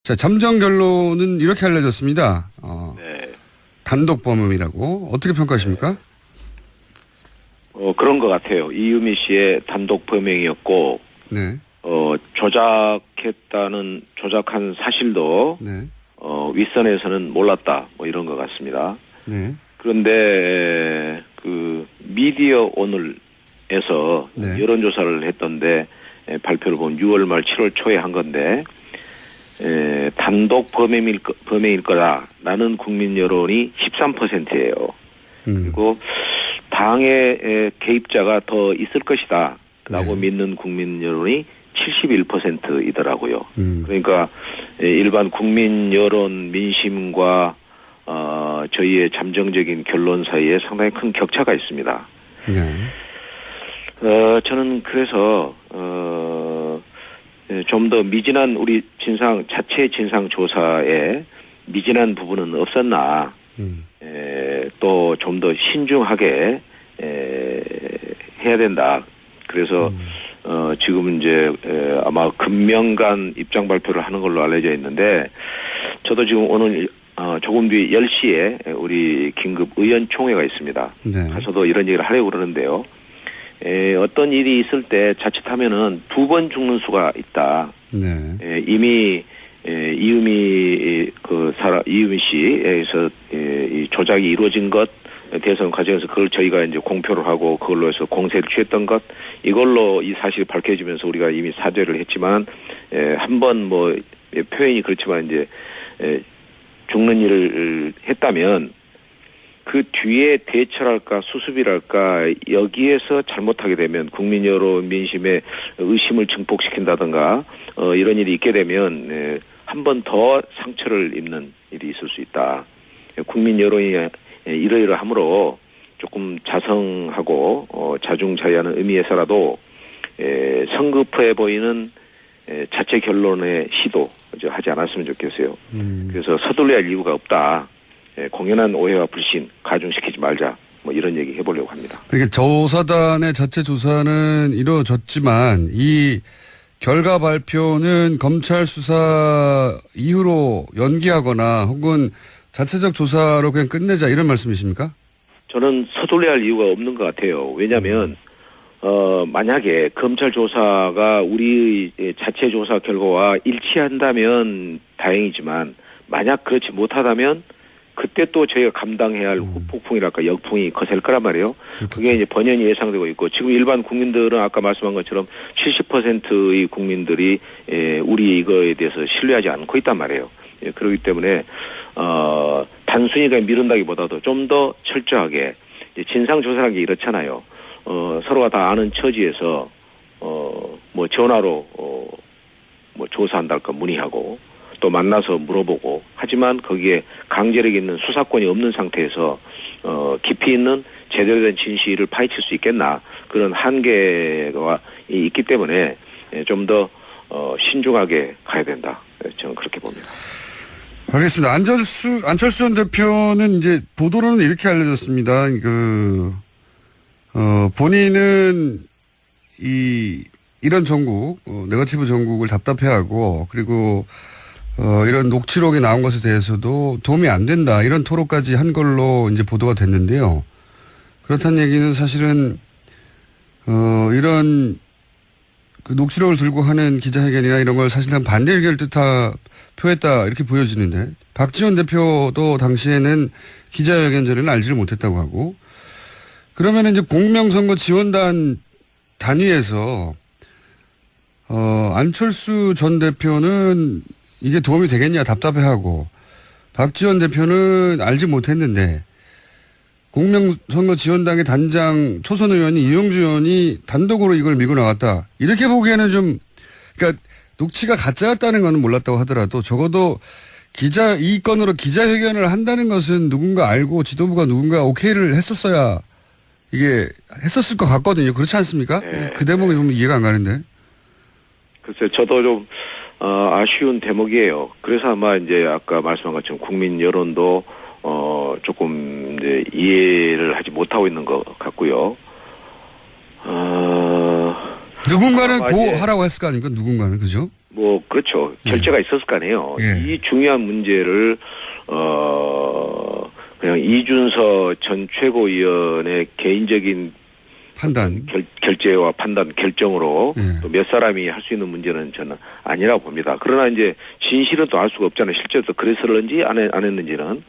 자, 잠정 결론은 이렇게 알려졌습니다. 네. 단독 범행이라고. 어떻게 평가하십니까? 그런 것 같아요. 이유미 씨의 단독 범행이었고, 네. 조작한 사실도, 네. 윗선에서는 몰랐다. 뭐 이런 것 같습니다. 네. 그런데, 미디어 오늘에서 네. 여론조사를 했던데, 발표를 보면 6월 말 7월 초에 한 건데, 단독 범행일 거다라는 국민 여론이 13%예요. 그리고 당의 개입자가 더 있을 것이다 라고 믿는 국민 여론이 71%이더라고요. 그러니까 일반 국민 여론 민심과 저희의 잠정적인 결론 사이에 상당히 큰 격차가 있습니다. 네. 저는 그래서 좀 더 미진한 우리 자체 진상 조사에 미진한 부분은 없었나, 또 좀 더 신중하게 해야 된다. 그래서 지금 이제 아마 금명간 입장 발표를 하는 걸로 알려져 있는데, 저도 지금 오늘 조금 뒤 10시에 우리 긴급 의원총회가 있습니다. 네. 가서도 이런 얘기를 하려고 그러는데요. 어떤 일이 있을 때 자칫하면은 2번 죽는 수가 있다. 네. 이미 이유미 씨에서 이 조작이 이루어진 것, 대선 과정에서 그걸 저희가 이제 공표를 하고 그걸로 해서 공세를 취했던 것, 이걸로 이 사실이 밝혀지면서 우리가 이미 사죄를 했지만, 한번 뭐 표현이 그렇지만 이제 죽는 일을 했다면 그 뒤에 대처랄까 수습이랄까 여기에서 잘못하게 되면 국민 여론 민심의 의심을 증폭시킨다든가 이런 일이 있게 되면 한 번 더 상처를 입는 일이 있을 수 있다. 국민 여론이 이러이러함으로 조금 자성하고 자중자애하는 의미에서라도 성급해 보이는 자체 결론의 시도 하지 않았으면 좋겠어요. 그래서 서둘러야 할 이유가 없다. 공연한 오해와 불신 가중시키지 말자. 뭐 이런 얘기 해보려고 합니다. 그러니까 조사단의 자체 조사는 이루어졌지만 이 결과 발표는 검찰 수사 이후로 연기하거나 혹은 자체적 조사로 그냥 끝내자 이런 말씀이십니까? 저는 서둘러야 할 이유가 없는 것 같아요. 왜냐하면 만약에 검찰 조사가 우리의 자체 조사 결과와 일치한다면 다행이지만 만약 그렇지 못하다면 그때 또 저희가 감당해야 할 후폭풍이랄까 역풍이 거셀 거란 말이에요. 그게 이제 번연히 예상되고 있고 지금 일반 국민들은 아까 말씀한 것처럼 70%의 국민들이 우리 이거에 대해서 신뢰하지 않고 있단 말이에요. 그렇기 때문에 단순히 그냥 미룬다기보다도 좀 더 철저하게 진상조사라는 게 이렇잖아요. 서로가 다 아는 처지에서 뭐 전화로 뭐 조사한달까 문의하고 또 만나서 물어보고 하지만 거기에 강제력 있는 수사권이 없는 상태에서 깊이 있는 제대로 된 진실을 파헤칠 수 있겠나 그런 한계가 있기 때문에 좀 더 신중하게 가야 된다. 저는 그렇게 봅니다. 알겠습니다. 안철수 전 대표는 이제 보도로는 이렇게 알려졌습니다. 본인은 이런 전국, 네거티브 전국을 답답해하고 그리고 이런 녹취록이 나온 것에 대해서도 도움이 안 된다. 이런 토로까지 한 걸로 이제 보도가 됐는데요. 그렇다는 얘기는 사실은, 이런 그 녹취록을 들고 하는 기자회견이나 이런 걸 사실상 반대 의견을 표했다. 이렇게 보여지는데. 박지원 대표도 당시에는 기자회견 전에는 알지를 못했다고 하고. 그러면 이제 공명선거 지원단 단위에서, 안철수 전 대표는 이게 도움이 되겠냐 답답해하고 박지원 대표는 알지 못했는데 공명선거 지원당의 단장 초선 의원이 이용주 의원이 단독으로 이걸 밀고 나갔다. 이렇게 보기에는 좀 그러니까 녹취가 가짜였다는 건 몰랐다고 하더라도 적어도 이 건으로 기자회견을 한다는 것은 누군가 알고 지도부가 누군가 오케이를 했었어야 이게 했었을 것 같거든요. 그렇지 않습니까? 네. 그 대목이 좀 이해가 안 가는데. 글쎄 저도 좀 아쉬운 대목이에요. 그래서 아마 이제 아까 말씀한 것처럼 국민 여론도 조금 이제 이해를 하지 못하고 있는 것 같고요. 누군가는 하라고 했을 거 아닙니까? 누군가는 그죠? 뭐 그렇죠. 결재가 있었을 거 아니에요. 예. 이 중요한 문제를 그냥 이준서 전 최고위원의 개인적인 판단. 결재와 판단 결정으로 예. 또 몇 사람이 할 수 있는 문제는 저는 아니라고 봅니다. 그러나 이제 진실은 또 알 수가 없잖아요. 실제로 또 그랬을는지 안 했는지는.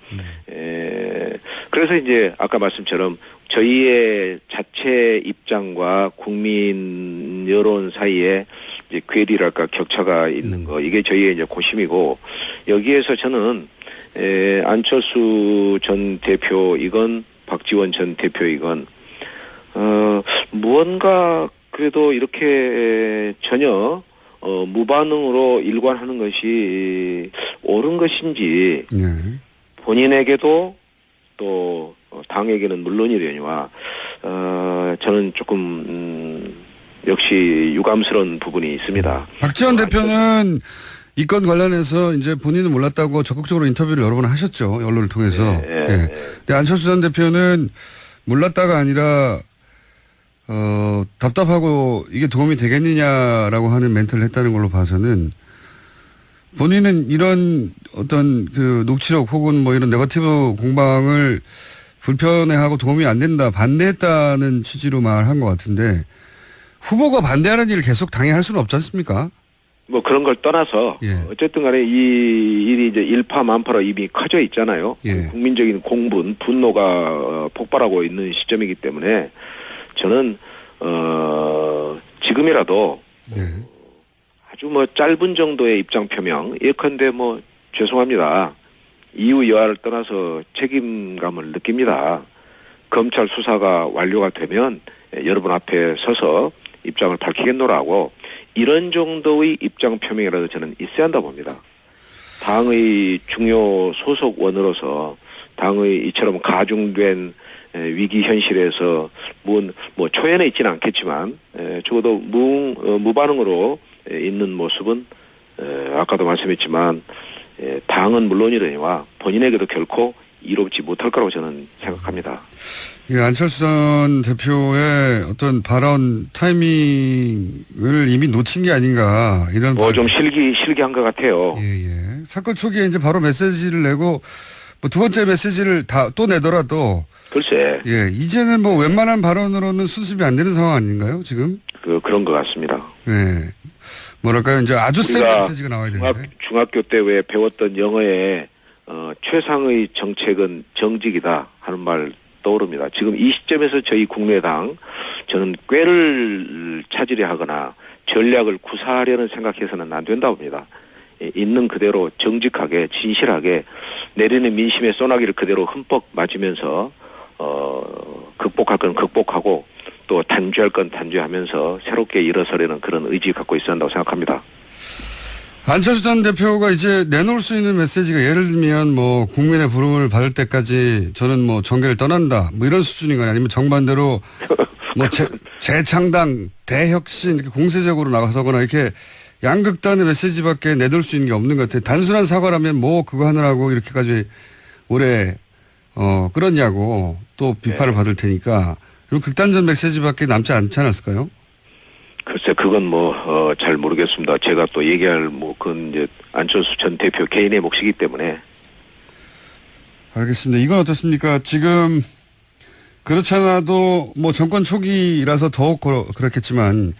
그래서 이제 아까 말씀처럼 저희의 자체 입장과 국민 여론 사이에 이제 괴리랄까 격차가 있는 거, 이게 저희의 이제 고심이고, 여기에서 저는 안철수 전 대표이건 박지원 전 대표이건 무언가 그래도 이렇게 전혀 무반응으로 일관하는 것이 옳은 것인지, 네. 본인에게도 또 당에게는 물론이려니와 저는 조금 역시 유감스러운 부분이 있습니다. 박지원 대표는 이 건 관련해서 이제 본인은 몰랐다고 적극적으로 인터뷰를 여러 번 하셨죠. 언론을 통해서. 예. 근데 안철수 전 대표는 몰랐다가 아니라 답답하고 이게 도움이 되겠느냐라고 하는 멘트를 했다는 걸로 봐서는 본인은 이런 어떤 그 녹취록 혹은 뭐 이런 네거티브 공방을 불편해하고 도움이 안 된다, 반대했다는 취지로 말한 것 같은데 후보가 반대하는 일을 계속 당에 할 수는 없지 않습니까? 뭐 그런 걸 떠나서 어쨌든 간에 이 일이 이제 일파만파로 이미 커져 있잖아요. 국민적인 공분, 분노가 폭발하고 있는 시점이기 때문에 저는 지금이라도 아주 뭐 짧은 정도의 입장 표명, 예컨대 뭐 죄송합니다. 이유 여하를 떠나서 책임감을 느낍니다. 검찰 수사가 완료가 되면 여러분 앞에 서서 입장을 밝히겠노라고, 이런 정도의 입장 표명이라도 저는 있어야 한다 봅니다. 당의 중요 소속원으로서 당의 이처럼 가중된 위기 현실에서 뭐 초연해 있지는 않겠지만 적어도 무반응으로 있는 모습은 아까도 말씀했지만 당은 물론이려니와 본인에게도 결코 이롭지 못할 거라고 저는 생각합니다. 예, 안철수 전 대표의 어떤 발언 타이밍을 이미 놓친 게 아닌가 이런. 좀 실기한 것 같아요. 예. 사건 초기에 이제 바로 메시지를 내고 뭐 두 번째 메시지를 또 내더라도. 글쎄. 예, 이제는 뭐 웬만한 발언으로는 수습이 안 되는 상황 아닌가요, 지금? 그런 것 같습니다. 네. 뭐랄까요, 이제 아주 센 메시지가 나와야 되는데. 중학교 때 왜 배웠던 영어에 최상의 정책은 정직이다 하는 말 떠오릅니다. 지금 이 시점에서 저희 국민의당, 저는 꾀를 찾으려 하거나 전략을 구사하려는 생각해서는 안 된다고 봅니다. 있는 그대로 정직하게 진실하게 내리는 민심의 소나기를 그대로 흠뻑 맞으면서 극복할 건 극복하고 또 단죄할 건 단죄하면서 새롭게 일어서려는 그런 의지 갖고 있어야 한다고 생각합니다. 안철수 전 대표가 이제 내놓을 수 있는 메시지가 예를 들면 뭐 국민의 부름을 받을 때까지 저는 뭐 정계를 떠난다 뭐 이런 수준인가요? 아니면 정반대로 뭐 재창당, 대혁신 이렇게 공세적으로 나가서거나 이렇게 양극단의 메시지밖에 내놓을 수 있는 게 없는 것 같아요. 단순한 사과라면 뭐 그거 하느라고 이렇게까지 오래 끌었냐고 또 비판을 받을 테니까 그리고 극단적 메시지밖에 남지 않지 않았을까요? 글쎄, 그건 잘 모르겠습니다. 제가 또 얘기할 그건 이제 안철수 전 대표 개인의 몫이기 때문에. 알겠습니다. 이건 어떻습니까? 지금 그렇지 않아도 뭐 정권 초기라서 더욱 그렇겠지만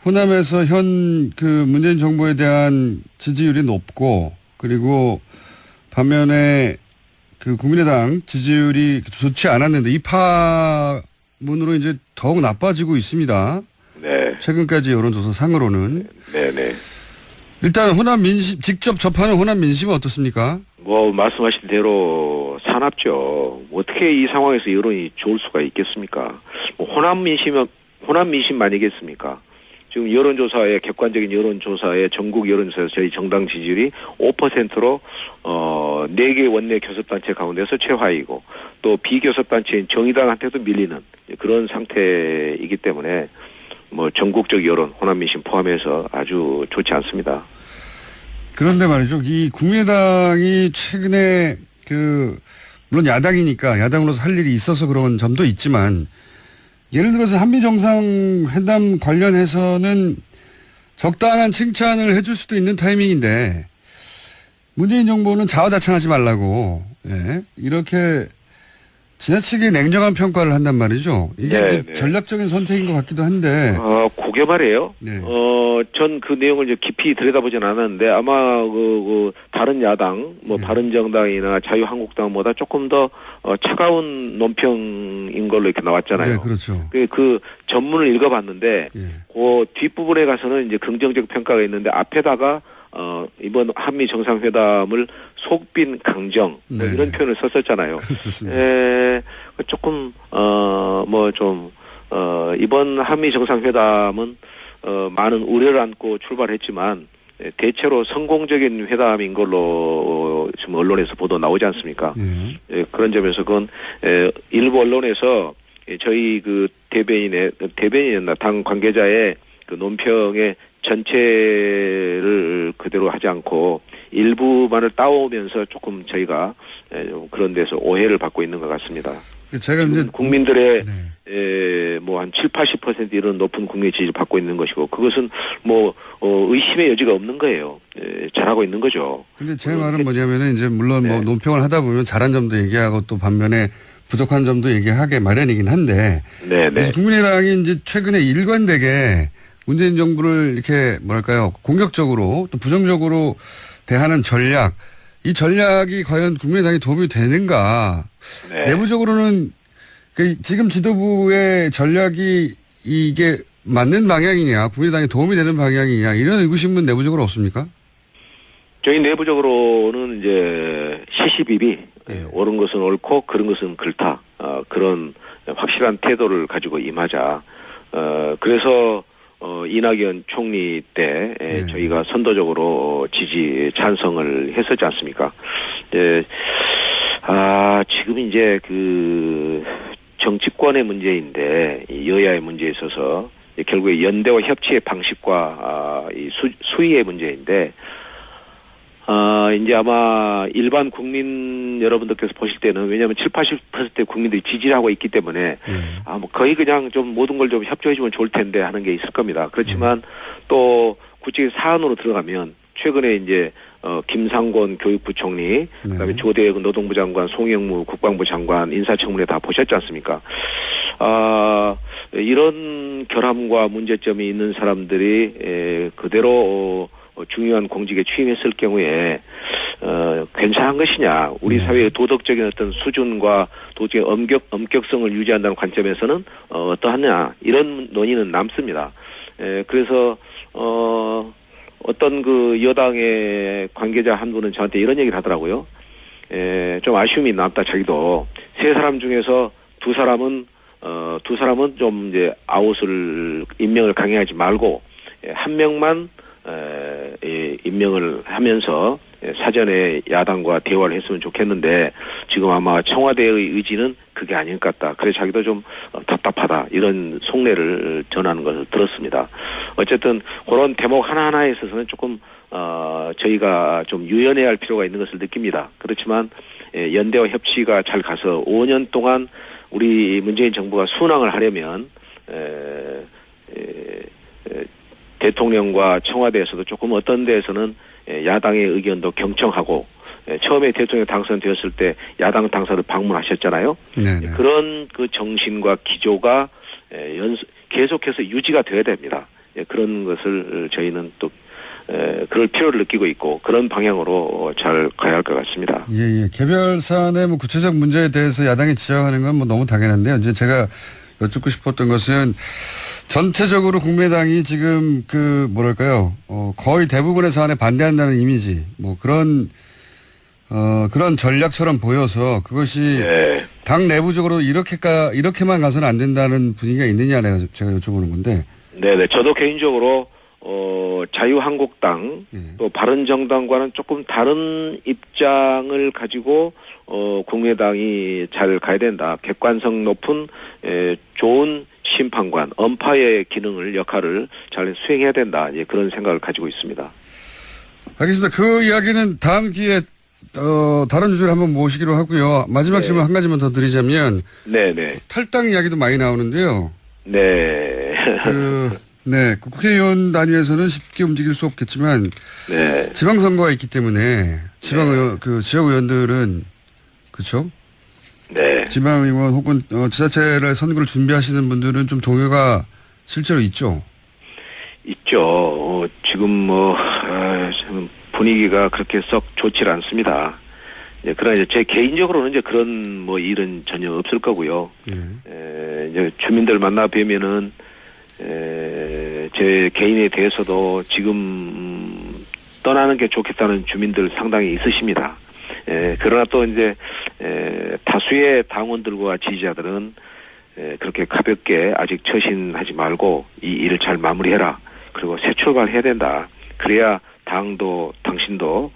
호남에서 현 문재인 정부에 대한 지지율이 높고 그리고 반면에 국민의당 지지율이 좋지 않았는데 이 파문으로 이제 더욱 나빠지고 있습니다. 네. 최근까지 여론조사 상으로는. 네네. 일단 호남 민심, 직접 접하는 호남 민심은 어떻습니까? 말씀하신 대로 사납죠. 어떻게 이 상황에서 여론이 좋을 수가 있겠습니까? 호남 민심만이겠습니까? 지금 여론조사에, 객관적인 여론조사에, 전국 여론조사에서 저희 정당 지지율이 5%로, 4개 원내 교섭단체 가운데서 최하위고, 또 비교섭단체인 정의당한테도 밀리는 그런 상태이기 때문에, 전국적 여론, 호남 민심 포함해서 아주 좋지 않습니다. 그런데 말이죠. 이 국민의당이 최근에 물론 야당이니까 야당으로서 할 일이 있어서 그런 점도 있지만 예를 들어서 한미 정상회담 관련해서는 적당한 칭찬을 해줄 수도 있는 타이밍인데 문재인 정부는 자화자찬하지 말라고 이렇게 지나치게 냉정한 평가를 한단 말이죠. 이게 네, 이제 네. 전략적인 선택인 것 같기도 한데. 그게 말이에요. 네. 전 그 내용을 이제 깊이 들여다보진 않았는데 아마 그 다른 야당, 뭐 네. 바른정당이나 자유한국당보다 조금 더 차가운 논평인 걸로 이렇게 나왔잖아요. 네, 그렇죠. 그 전문을 읽어봤는데 예. 그 뒷부분에 가서는 이제 긍정적 평가가 있는데 앞에다가 이번 한미 정상회담을 속빈 강정 뭐 네. 이런 표현을 썼었잖아요. 그렇습니다. 조금 이번 한미 정상회담은 많은 우려를 안고 출발했지만 대체로 성공적인 회담인 걸로 지금 언론에서 보도 나오지 않습니까? 예. 그런 점에서 그건 일부 언론에서 저희 그 대변인이었나 당 관계자의 그 논평의 전체를 그대로 하지 않고 일부만을 따오면서 조금 저희가 그런 데서 오해를 받고 있는 것 같습니다. 제가 이제 국민들의 네. 뭐 한 7, 80% 이런 높은 국민 지지를 받고 있는 것이고 그것은 의심의 여지가 없는 거예요. 잘하고 있는 거죠. 근데 제 말은 뭐냐면은 이제 물론 뭐 논평을 하다 보면 잘한 점도 얘기하고 또 반면에 부족한 점도 얘기하게 마련이긴 한데. 네, 그래서 국민의당이 이제 최근에 일관되게 문재인 정부를 이렇게 뭐랄까요 공격적으로 또 부정적으로 대하는 전략, 이 전략이 과연 국민의당에 도움이 되는가? 네. 내부적으로는 지금 지도부의 전략이 이게 맞는 방향이냐, 국민의당에 도움이 되는 방향이냐 이런 의구심은 내부적으로 없습니까? 저희 내부적으로는 이제 시시비비 옳은 것은 옳고 그런 것은 그렇다. 그런 확실한 태도를 가지고 임하자. 그래서 이낙연 총리 때 저희가 선도적으로 찬성을 했었지 않습니까? 지금 이제 그 정치권의 문제인데 여야의 문제에 있어서 결국에 연대와 협치의 방식과 이 수위의 문제인데 이제 아마 일반 국민 여러분들께서 보실 때는 왜냐하면 7, 80% 국민들이 지지를 하고 있기 때문에 뭐 거의 그냥 좀 모든 걸 좀 협조해주면 좋을 텐데 하는 게 있을 겁니다. 그렇지만 또 구체적 사안으로 들어가면 최근에 이제 김상곤 교육부 총리, 그다음에 조대근 노동부 장관, 송영무 국방부 장관 인사청문회 다 보셨지 않습니까? 이런 결함과 문제점이 있는 사람들이 그대로 중요한 공직에 취임했을 경우에 괜찮은 것이냐, 우리 사회의 도덕적인 어떤 수준과 도덕의 엄격성을 유지한다는 관점에서는 어떠하냐, 이런 논의는 남습니다. 그래서 어떤 그 여당의 관계자 한 분은 저한테 이런 얘기를 하더라고요. 좀 아쉬움이 남다. 자기도 세 사람 중에서 두 사람은 좀 이제 아웃을 임명을 강행하지 말고 한 명만 임명을 하면서 사전에 야당과 대화를 했으면 좋겠는데 지금 아마 청와대의 의지는 그게 아닌 것 같다. 그래서 자기도 좀 답답하다. 이런 속내를 전하는 것을 들었습니다. 어쨌든 그런 대목 하나하나에 있어서는 조금 저희가 좀 유연해야 할 필요가 있는 것을 느낍니다. 그렇지만 연대와 협치가 잘 가서 5년 동안 우리 문재인 정부가 순항을 하려면 대통령과 청와대에서도 조금 어떤 데에서는 야당의 의견도 경청하고 처음에 대통령 당선되었을 때 야당 당사를 방문하셨잖아요. 네네. 그런 그 정신과 기조가 계속해서 유지가 되어야 됩니다. 그런 것을 저희는 또 그럴 필요를 느끼고 있고 그런 방향으로 잘 가야 할 것 같습니다. 예. 개별 사안의 뭐 구체적 문제에 대해서 야당이 지적하는 건 뭐 너무 당연한데요. 이제 제가 여쭙고 싶었던 것은 전체적으로 국민의당이 지금 그 뭐랄까요, 거의 대부분의 사안에 반대한다는 이미지, 뭐 그런 전략처럼 보여서 그것이 당 내부적으로 이렇게만 가서는 안 된다는 분위기가 있느냐 제가 여쭤보는 건데. 네네. 저도 개인적으로 자유한국당 또 바른정당과는 조금 다른 입장을 가지고 국민의당이 잘 가야 된다. 객관성 높은 좋은 심판관, 엄파의 역할을 잘 수행해야 된다. 그런 생각을 가지고 있습니다. 알겠습니다. 그 이야기는 다음 기회에 다른 주제를 한번 모시기로 하고요. 마지막 질문 한 가지만 더 드리자면, 네네. 탈당 이야기도 많이 나오는데요. 네. 네, 국회의원 단위에서는 쉽게 움직일 수 없겠지만 네. 지방선거가 있기 때문에 지방의원, 그 지역의원들은 그렇죠? 네. 지방의원 혹은 지자체를 선거를 준비하시는 분들은 좀 동요가 실제로 있죠. 있죠. 지금 지금 분위기가 그렇게 썩 좋질 않습니다. 그러나 이제 제 개인적으로는 이제 그런 일은 전혀 없을 거고요. 이제 주민들 만나 뵈면은 제 개인에 대해서도 지금 떠나는 게 좋겠다는 주민들 상당히 있으십니다. 그러나 또 이제 다수의 당원들과 지지자들은 그렇게 가볍게 아직 처신하지 말고 이 일을 잘 마무리해라. 그리고 새 출발해야 된다. 그래야 당도 당신도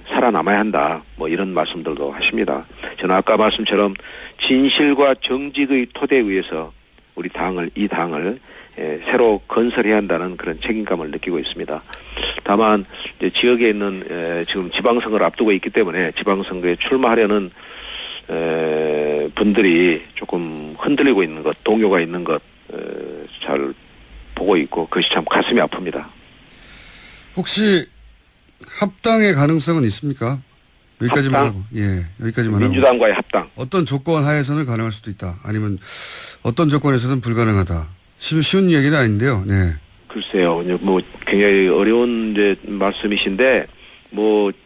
살아남아야 한다. 이런 말씀들도 하십니다. 저는 아까 말씀처럼 진실과 정직의 토대에 의해서 우리 이 당을 새로 건설해야 한다는 그런 책임감을 느끼고 있습니다. 다만 이제 지역에 있는 지금 지방선거를 앞두고 있기 때문에 지방선거에 출마하려는 분들이 조금 흔들리고 있는 것, 동요가 있는 것 잘 보고 있고 그것이 참 가슴이 아픕니다. 혹시 합당의 가능성은 있습니까? 여기까지만 합당? 하고. 예, 여기까지만 민주당과의 하고. 합당. 어떤 조건 하에서는 가능할 수도 있다. 아니면 어떤 조건에서는 불가능하다. 쉬운 얘기는 아닌데요. 네. 글쎄요. 굉장히 어려운 이제 말씀이신데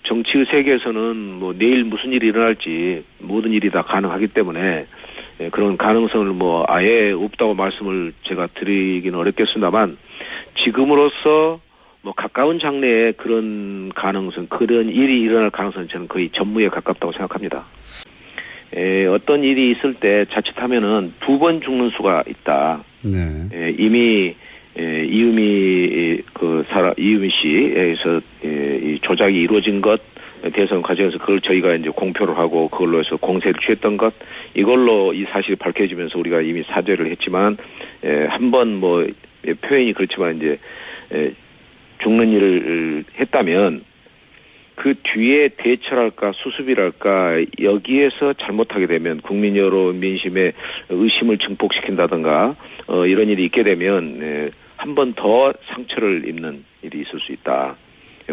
정치 세계에서는 내일 무슨 일이 일어날지 모든 일이 다 가능하기 때문에 그런 가능성을 아예 없다고 말씀을 제가 드리기는 어렵겠습니다만 지금으로서 가까운 장래에 그런 가능성, 그런 일이 일어날 가능성은 저는 거의 전무에 가깝다고 생각합니다. 어떤 일이 있을 때 자칫하면은 2번 죽는 수가 있다. 네. 이미 이유미 씨에서 이 조작이 이루어진 것 대선 과정에서 그걸 저희가 이제 공표를 하고 그걸로 해서 공세를 취했던 것 이걸로 이 사실이 밝혀지면서 우리가 이미 사죄를 했지만 한번 표현이 그렇지만 이제 죽는 일을 했다면 그 뒤에 대처랄까 수습이랄까 여기에서 잘못하게 되면 국민 여론 민심의 의심을 증폭시킨다든가 이런 일이 있게 되면 한 번 더 상처를 입는 일이 있을 수 있다.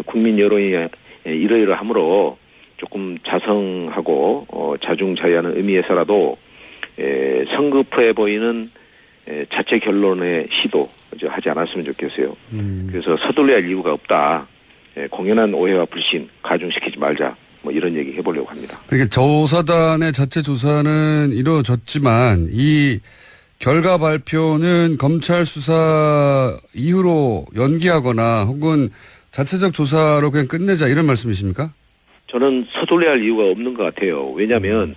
국민 여론이 이러이러함으로 조금 자성하고 자중자애하는 의미에서라도 성급해 보이는 자체 결론의 시도 하지 않았으면 좋겠어요. 그래서 서둘러야 할 이유가 없다. 공연한 오해와 불신 가중시키지 말자. 이런 얘기 해보려고 합니다. 그러니까 조사단의 자체 조사는 이루어졌지만 이 결과 발표는 검찰 수사 이후로 연기하거나 혹은 자체적 조사로 그냥 끝내자 이런 말씀이십니까? 저는 서둘러야 할 이유가 없는 것 같아요. 왜냐하면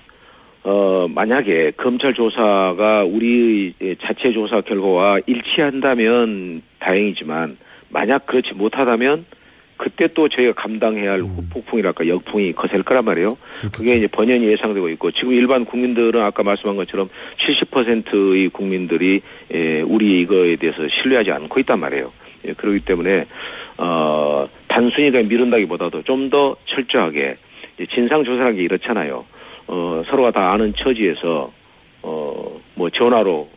만약에 검찰 조사가 우리의 자체 조사 결과와 일치한다면 다행이지만 만약 그렇지 못하다면 그때 또 저희가 감당해야 할 후폭풍이랄까 역풍이 거셀 거란 말이에요. 그게 이제 번연히 예상되고 있고 지금 일반 국민들은 아까 말씀한 것처럼 70%의 국민들이 우리 이거에 대해서 신뢰하지 않고 있단 말이에요. 그렇기 때문에 단순히 그냥 미룬다기보다도 좀 더 철저하게 진상조사라는 게 이렇잖아요. 서로가 다 아는 처지에서 전화로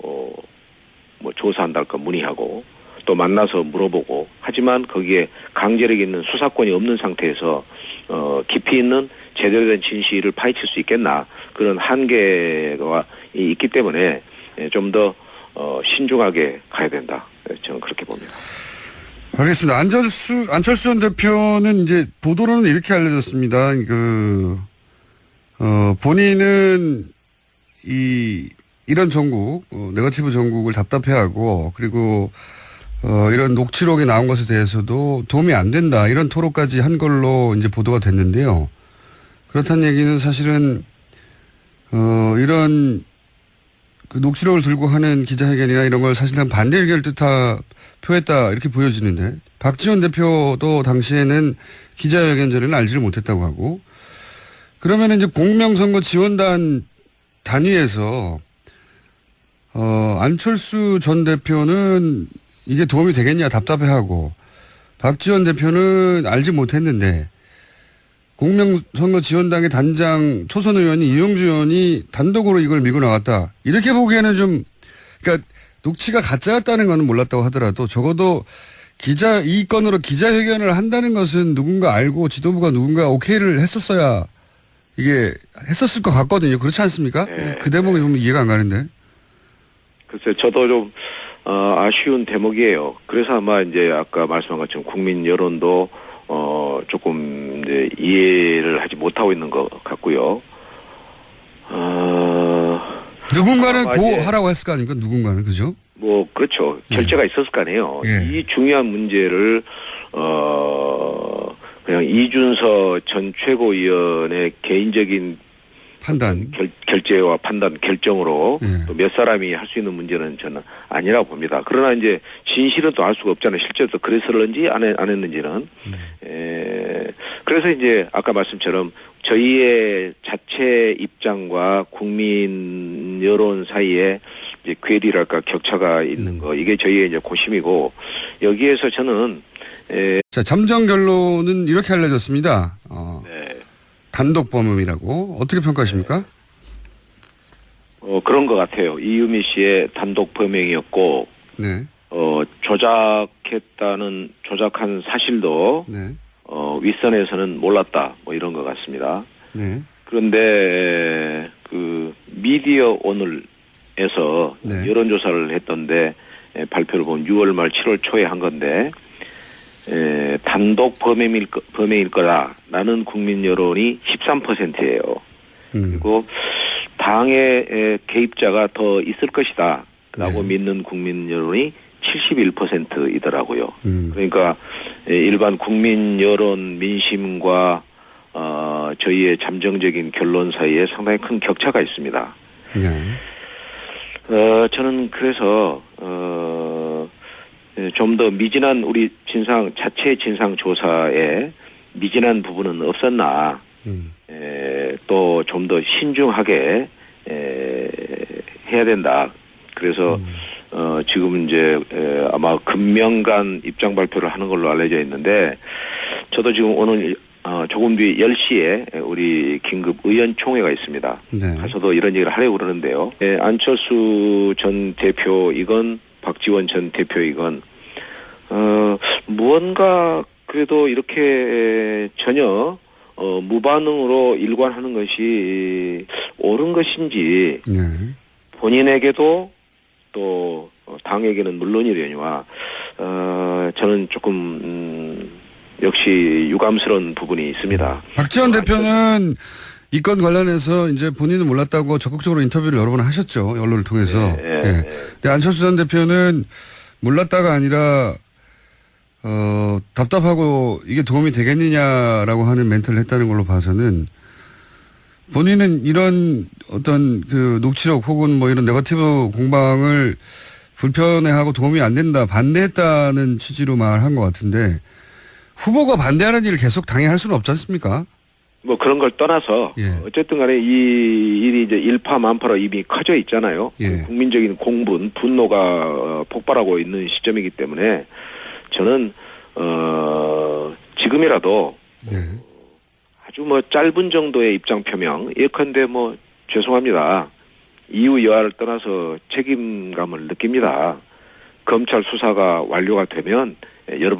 조사한달까 문의하고 또 만나서 물어보고 하지만 거기에 강제력 있는 수사권이 없는 상태에서 깊이 있는 제대로 된 진실을 파헤칠 수 있겠나 그런 한계가 있기 때문에 좀 더 신중하게 가야 된다. 저는 그렇게 봅니다. 알겠습니다. 안철수 전 대표는 이제 보도로는 이렇게 알려졌습니다. 본인은 이런 정국, 네거티브 정국을 답답해하고 그리고 이런 녹취록이 나온 것에 대해서도 도움이 안 된다. 이런 토로까지 한 걸로 이제 보도가 됐는데요. 그렇다는 얘기는 사실은, 이런 그 녹취록을 들고 하는 기자회견이나 이런 걸 사실상 반대 의견을 표했다. 이렇게 보여지는데. 박지원 대표도 당시에는 기자회견 전에는 알지를 못했다고 하고. 그러면 이제 공명선거 지원단 단위에서, 안철수 전 대표는 이게 도움이 되겠냐 답답해하고 박지원 대표는 알지 못했는데 공명선거 지원당의 단장 초선 의원이 이용주 의원이 단독으로 이걸 밀고 나갔다. 이렇게 보기에는 좀 그러니까 녹취가 가짜였다는 건 몰랐다고 하더라도 적어도 이 건으로 기자회견을 한다는 것은 누군가 알고 지도부가 누군가 오케이를 했었어야 이게 했었을 것 같거든요. 그렇지 않습니까? 네. 그 대목이 좀 이해가 안 가는데. 글쎄, 저도 좀, 아쉬운 대목이에요. 그래서 아마 이제 아까 말씀한 것처럼 국민 여론도, 조금 이제 이해를 하지 못하고 있는 것 같고요. 누군가는 하라고 했을 거 아닙니까? 누군가는, 그죠? 뭐, 그렇죠. 결제가 있었을 거 아니에요. 예. 이 중요한 문제를, 그냥 이준서 전 최고위원의 개인적인 판단. 결제와 판단, 결정으로 예. 또 몇 사람이 할 수 있는 문제는 저는 아니라고 봅니다. 그러나 이제 진실은 또 알 수가 없잖아요. 실제로 또 그랬을는지 안 했는지는. 그래서 이제 아까 말씀처럼 저희의 자체 입장과 국민 여론 사이에 이제 괴리랄까 격차가 있는 거, 이게 저희의 이제 고심이고, 여기에서 저는 자, 잠정 결론은 이렇게 알려졌습니다. 네. 단독 범행이라고 어떻게 평가하십니까? 그런 것 같아요. 이유미 씨의 단독 범행이었고, 네. 조작한 사실도, 네. 윗선에서는 몰랐다, 뭐 이런 것 같습니다. 네. 그런데, 미디어 오늘에서 네. 여론조사를 했던데, 발표를 보면 6월 말 7월 초에 한 건데, 단독 범행일 거다라는 국민 여론이 13%예요. 그리고 당의 개입자가 더 있을 것이다라고 믿는 국민 여론이 71%이더라고요. 그러니까 일반 국민 여론 민심과 저희의 잠정적인 결론 사이에 상당히 큰 격차가 있습니다. 네. 저는 그래서 좀 더 미진한 우리 자체 진상 조사에 미진한 부분은 없었나, 또 좀 더 신중하게 해야 된다. 그래서 지금 이제 아마 금명간 입장 발표를 하는 걸로 알려져 있는데, 저도 지금 오늘 조금 뒤 10시에 우리 긴급 의원총회가 있습니다. 네. 가서도 이런 얘기를 하려고 그러는데요. 안철수 전 대표이건 박지원 전 대표이건 무언가 그래도 이렇게 전혀 무반응으로 일관하는 것이 옳은 것인지, 네. 본인에게도 또 당에게는 물론이려니와 저는 조금 역시 유감스러운 부분이 있습니다. 박지원 대표는 이 건 관련해서 이제 본인은 몰랐다고 적극적으로 인터뷰를 여러 번 하셨죠. 언론을 통해서. 근데 안철수 전 대표는 몰랐다가 아니라 답답하고 이게 도움이 되겠느냐라고 하는 멘트를 했다는 걸로 봐서는 본인은 이런 어떤 녹취록 혹은 뭐 이런 네거티브 공방을 불편해하고 도움이 안 된다, 반대했다는 취지로 말한 것 같은데, 후보가 반대하는 일을 계속 당에 할 수는 없지 않습니까? 뭐 그런 걸 떠나서 어쨌든 간에 이 일이 이제 일파만파로 이미 커져 있잖아요. 국민적인 공분, 분노가 폭발하고 있는 시점이기 때문에 저는 지금이라도 아주 뭐 짧은 정도의 입장 표명, 예컨대 뭐 죄송합니다. 이유 여하를 떠나서 책임감을 느낍니다. 검찰 수사가 완료가 되면 여러분